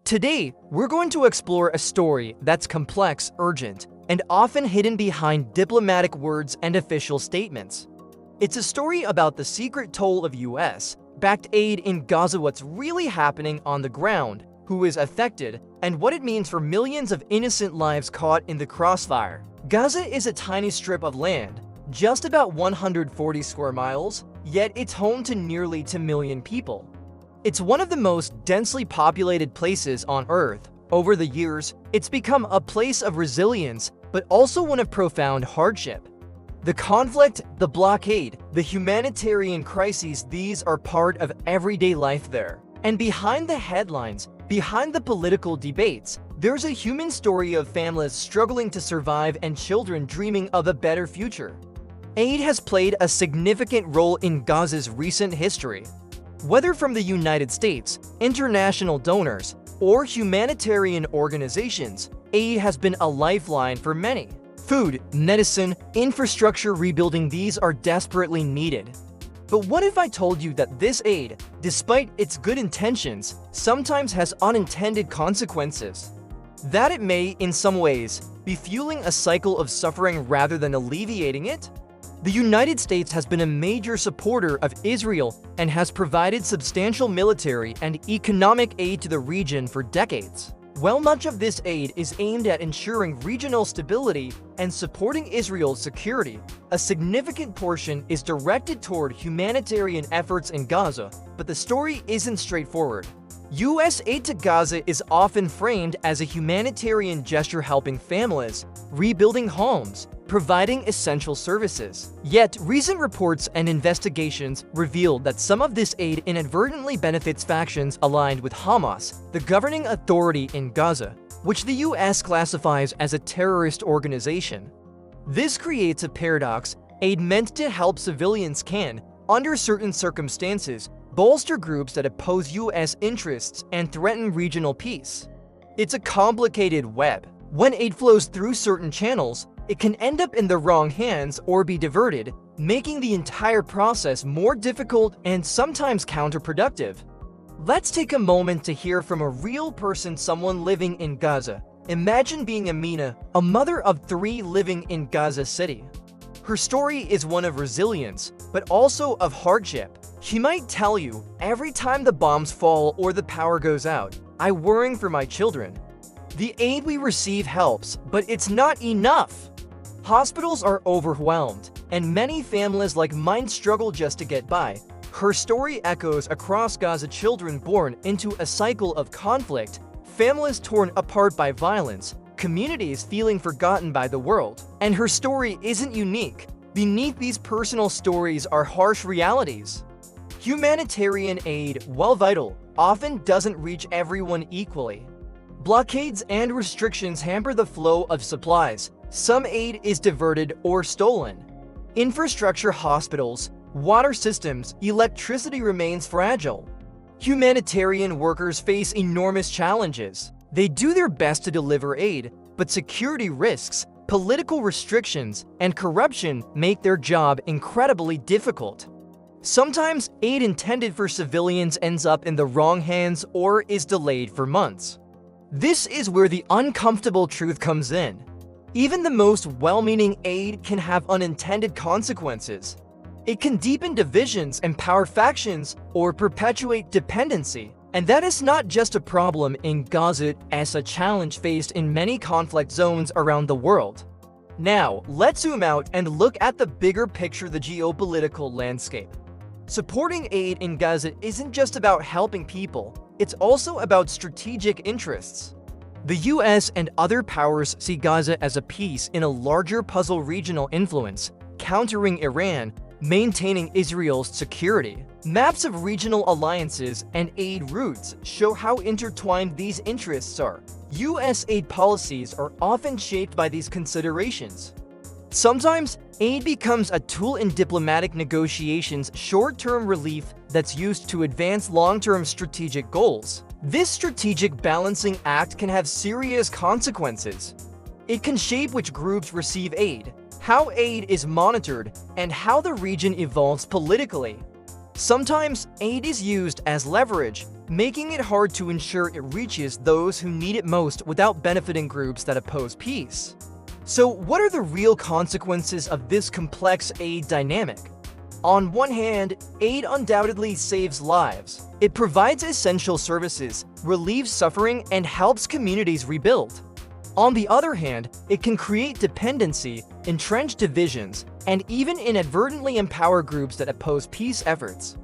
Today, we're going to explore a story that's complex, urgent, and often hidden behind diplomatic words and official statements. It's a story about the secret toll of US-backed aid in Gaza, what's really happening on the ground, who is affected, and what it means for millions of innocent lives caught in the crossfire. Gaza is a tiny strip of land, just about 140 square miles, yet it's home to nearly 2 million people. It's one of the most densely populated places on Earth. Over the years, it's become a place of resilience, but also one of profound hardship. The conflict, the blockade, the humanitarian crises, these are part of everyday life there. And behind the headlines, behind the political debates, there's a human story of families struggling to survive and children dreaming of a better future. Aid has played a significant role in Gaza's recent history. Whether from the United States, international donors, or humanitarian organizations, aid has been a lifeline for many. Food, medicine, infrastructure rebuilding, these are desperately needed. But what if I told you that this aid, despite its good intentions, sometimes has unintended consequences? That it may, in some ways, be fueling a cycle of suffering rather than alleviating it? The United States has been a major supporter of Israel and has provided substantial military and economic aid to the region for decades. While much of this aid is aimed at ensuring regional stability and supporting Israel's security, a significant portion is directed toward humanitarian efforts in Gaza, but the story isn't straightforward. U.S. aid to Gaza is often framed as a humanitarian gesture helping families, rebuilding homes, providing essential services. Yet, recent reports and investigations revealed that some of this aid inadvertently benefits factions aligned with Hamas, the governing authority in Gaza, which the US classifies as a terrorist organization. This creates a paradox. Aid meant to help civilians can, under certain circumstances, bolster groups that oppose US interests and threaten regional peace. It's a complicated web. When aid flows through certain channels, it can end up in the wrong hands or be diverted, making the entire process more difficult and sometimes counterproductive. Let's take a moment to hear from a real person, someone living in Gaza. Imagine being Amina, a mother of 3 living in Gaza City. Her story is one of resilience, but also of hardship. She might tell you, every time the bombs fall or the power goes out, I'm worrying for my children. The aid we receive helps, but it's not enough. Hospitals are overwhelmed, and many families like mine struggle just to get by. Her story echoes across Gaza: children born into a cycle of conflict, families torn apart by violence, communities feeling forgotten by the world. And her story isn't unique. Beneath these personal stories are harsh realities. Humanitarian aid, while vital, often doesn't reach everyone equally. Blockades and restrictions hamper the flow of supplies. Some aid is diverted or stolen. Infrastructure, hospitals, water systems, electricity remains fragile. Humanitarian workers face enormous challenges. They do their best to deliver aid, but security risks, political restrictions, and corruption make their job incredibly difficult. Sometimes aid intended for civilians ends up in the wrong hands or is delayed for months. This is where the uncomfortable truth comes in. Even the most well-meaning aid can have unintended consequences. It can deepen divisions, empower factions, or perpetuate dependency. And that is not just a problem in Gaza, it's a challenge faced in many conflict zones around the world. Now, let's zoom out and look at the bigger picture, the geopolitical landscape. Supporting aid in Gaza isn't just about helping people, it's also about strategic interests. The US and other powers see Gaza as a piece in a larger puzzle: regional influence, countering Iran, maintaining Israel's security. Maps of regional alliances and aid routes show how intertwined these interests are. US aid policies are often shaped by these considerations. Sometimes, aid becomes a tool in diplomatic negotiations, short-term relief that's used to advance long-term strategic goals. This strategic balancing act can have serious consequences. It can shape which groups receive aid, how aid is monitored, and how the region evolves politically. Sometimes, aid is used as leverage, making it hard to ensure it reaches those who need it most without benefiting groups that oppose peace. So, what are the real consequences of this complex aid dynamic? On one hand, aid undoubtedly saves lives. It provides essential services, relieves suffering, and helps communities rebuild. On the other hand, it can create dependency, entrench divisions, and even inadvertently empower groups that oppose peace efforts.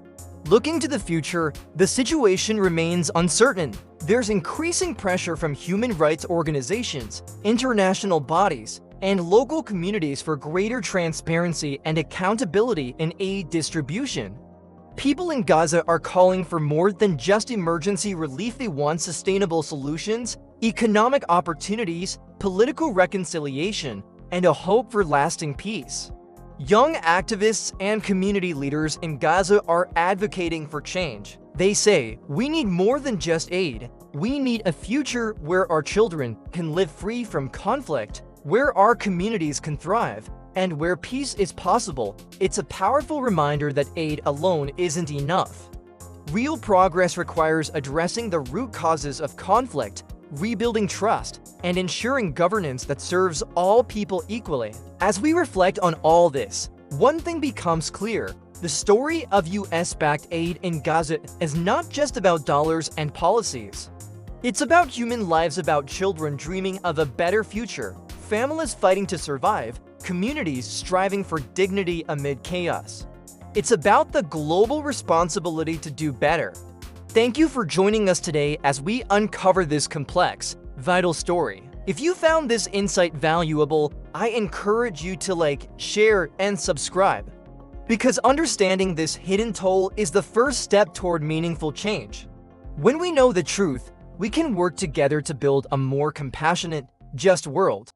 Looking to the future, the situation remains uncertain. There's increasing pressure from human rights organizations, international bodies, and local communities for greater transparency and accountability in aid distribution. People in Gaza are calling for more than just emergency relief. They want sustainable solutions, economic opportunities, political reconciliation, and a hope for lasting peace. Young activists and community leaders in Gaza are advocating for change. They say, "We need more than just aid. We need a future where our children can live free from conflict, where our communities can thrive, and where peace is possible." It's a powerful reminder that aid alone isn't enough. Real progress requires addressing the root causes of conflict, rebuilding trust, and ensuring governance that serves all people equally. As we reflect on all this, one thing becomes clear. The story of US-backed aid in Gaza is not just about dollars and policies. It's about human lives, about children dreaming of a better future, families fighting to survive, communities striving for dignity amid chaos. It's about the global responsibility to do better. Thank you for joining us today as we uncover this complex, vital story. If you found this insight valuable, I encourage you to like, share, and subscribe. Because understanding this hidden toll is the first step toward meaningful change. When we know the truth, we can work together to build a more compassionate, just world.